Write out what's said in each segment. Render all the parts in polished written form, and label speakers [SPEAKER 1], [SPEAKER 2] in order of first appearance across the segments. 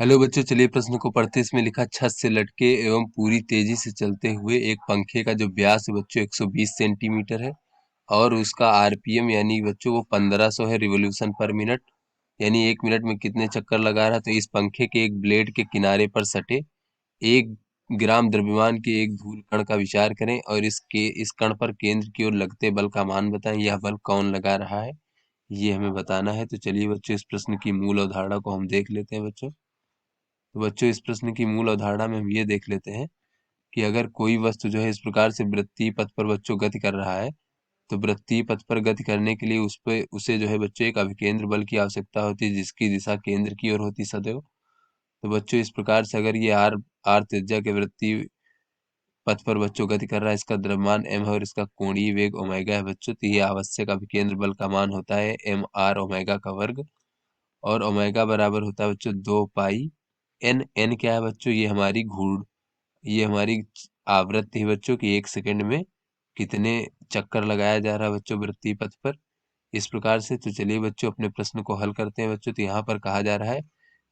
[SPEAKER 1] Hello बच्चों, चलिए प्रश्न को पढ़ते। इसमें लिखा, छत से लटके एवं पूरी तेजी से चलते हुए एक पंखे का जो व्यास है बच्चों 120 सेंटीमीटर है और उसका आरपीएम यानी बच्चों वो 1500 है रिवोल्यूशन पर मिनट, यानी 1 मिनट में कितने चक्कर लगा रहा है। तो इस पंखे के एक ब्लेड के किनारे पर सटे 1 ग्राम द्रव्यमान के एक धूल कण का विचार करें और इस कण पर केंद्र की ओर लगते बल का मान बताएं। यह बल कौन लगा रहा है, ये हमें बताना है। तो चलिए बच्चों, इस प्रश्न की मूल अवधारणा को हम देख लेते हैं बच्चों। तो बच्चों, इस प्रश्न की मूल अवधारणा में हम ये देख लेते हैं कि अगर कोई वस्तु जो है इस प्रकार से वृत्तीय पथ पर बच्चों गति कर रहा है, तो वृत्तीय पथ पर गति करने के लिए उसे जो है बच्चों एक अभिकेंद्र बल की आवश्यकता होती है, जिसकी दिशा केंद्र की ओर होती सदैव। तो बच्चों, इस प्रकार से अगर ये आर त्रिज्या के वृत्तीय पथ पर बच्चों गति कर रहा है, इसका द्रव्यमान m है और इसका कोणीय वेग ओमेगा है बच्चों, तो ये आवश्यक अभिकेंद्र बल का मान होता है m r ओमेगा का वर्ग। और ओमेगा बराबर होता है बच्चों 2 पाई n। n क्या है बच्चों, ये हमारी आवृत्ति है बच्चों की 1 सेकंड में कितने चक्कर लगाया जा रहा है बच्चों वृत्तीय पथ पर, इस प्रकार से। तो चलिए बच्चों, अपने प्रश्न को हल करते हैं बच्चों। तो यहाँ पर कहा जा रहा है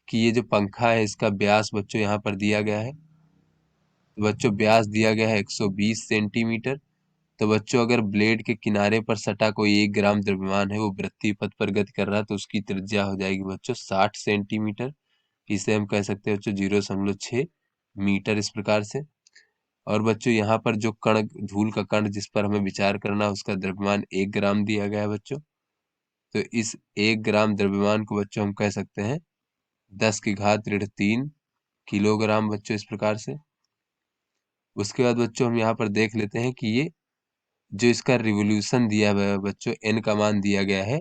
[SPEAKER 1] कि ये जो पंखा है इसका व्यास बच्चों यहाँ पर दिया गया है। तो बच्चों, व्यास दिया गया है 120 सेंटीमीटर। तो बच्चों, अगर ब्लेड के किनारे पर सटा कोई 1 ग्राम द्रव्यमान है वो वृत्तीय पथ पर गति कर रहा है, तो उसकी त्रिज्या हो जाएगी बच्चों 60 सेंटीमीटर। इसे हम कह सकते हैं बच्चों 0.6 मीटर, इस प्रकार से। और बच्चों, यहाँ पर जो कण धूल का कण जिस पर हमें विचार करना है उसका द्रव्यमान 1 ग्राम दिया गया है बच्चों। तो इस 1 ग्राम द्रव्यमान को बच्चों हम कह सकते हैं 10⁻³ किलोग्राम बच्चों, इस प्रकार से। उसके बाद बच्चों, हम यहाँ पर देख लेते हैं कि ये जो इसका रिवोल्यूशन दिया हुआ है बच्चों, एन का मान दिया गया है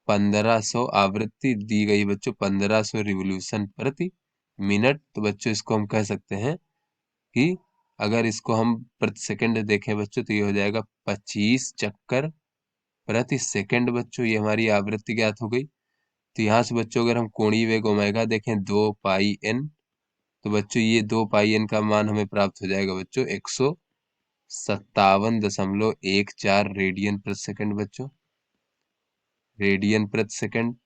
[SPEAKER 1] 1500, आवृत्ति दी गई बच्चों 1500 रिवोल्यूशन प्रति मिनट। तो बच्चों, इसको हम कह सकते हैं कि अगर इसको हम प्रति सेकंड देखें बच्चों, तो ये हो जाएगा 25 चक्कर प्रति सेकंड बच्चों, ये हमारी आवृत्ति ज्ञात हो गई। तो यहाँ से बच्चों, अगर हम कोणीय वेग ओमेगा देखें 2 पाई n, तो बच्चों ये 2 पाई n का मान हमें प्राप्त हो जाएगा बच्चों 157.14 रेडियन प्रति सेकंड बच्चों, रेडियन प्रति सेकंड।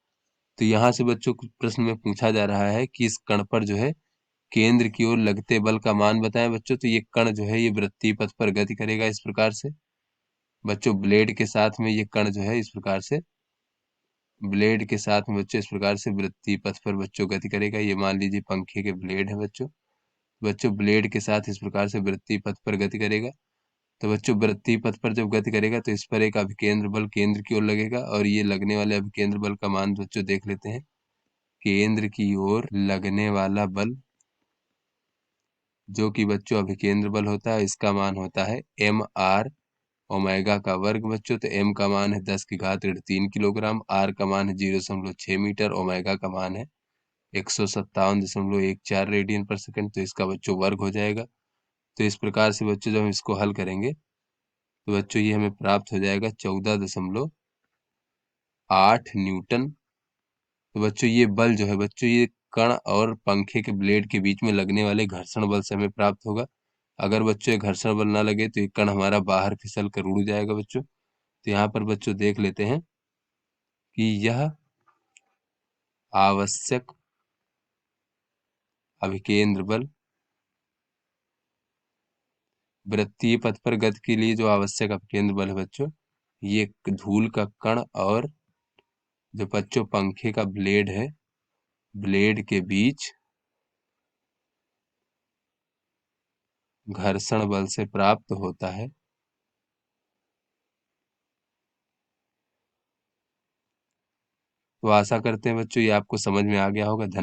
[SPEAKER 1] तो यहाँ से बच्चों कुछ प्रश्न में पूछा जा रहा है कि इस कण पर जो है केंद्र की ओर लगते बल का मान बताएं बच्चों। तो ये कण जो है ये वृत्तीय पथ पर गति करेगा इस प्रकार से बच्चों, ब्लेड के साथ में ये कण जो है इस प्रकार से, ब्लेड के साथ में बच्चों इस प्रकार से वृत्तीय पथ पर बच्चों गति करेगा। ये मान लीजिए पंखे के ब्लेड है बच्चों। बच्चों, ब्लेड के साथ इस प्रकार से वृत्तीय पथ पर गति करेगा। तो बच्चों, वृत्तीय पथ पर जब गति करेगा तो इस पर एक अभिकेंद्र बल केंद्र की ओर लगेगा और ये लगने वाले अभिकेंद्र बल का मान बच्चों देख लेते हैं। केंद्र की ओर लगने वाला बल जो कि बच्चों अभिकेंद्र बल होता है, इसका मान होता है m r ओमेगा का वर्ग बच्चों। तो m का मान है 10⁻³ किलोग्राम, r का मान है 0.6 मीटर, ओमेगा का मान है 157.14 रेडियन पर सेकंड। तो इसका बच्चों वर्ग हो जाएगा। तो इस प्रकार से बच्चों जब हम इसको हल करेंगे तो बच्चों ये हमें प्राप्त हो जाएगा 14.8 न्यूटन। तो बच्चों, ये बल जो है बच्चों ये कण और पंखे के ब्लेड के बीच में लगने वाले घर्षण बल से हमें प्राप्त होगा। अगर बच्चों ये घर्षण बल ना लगे तो ये कण हमारा बाहर फिसल कर उड़ जाएगा बच्चों। तो यहाँ पर बच्चों देख लेते हैं कि यह आवश्यक अभिकेंद्र बल वृत्तीय पथ पर गति के लिए जो आवश्यक अभिकेंद्र बल है बच्चों, ये धूल का कण और जो बच्चों पंखे का ब्लेड है, ब्लेड के बीच घर्षण बल से प्राप्त होता है। तो आशा करते हैं बच्चों ये आपको समझ में आ गया होगा। धन्यवाद।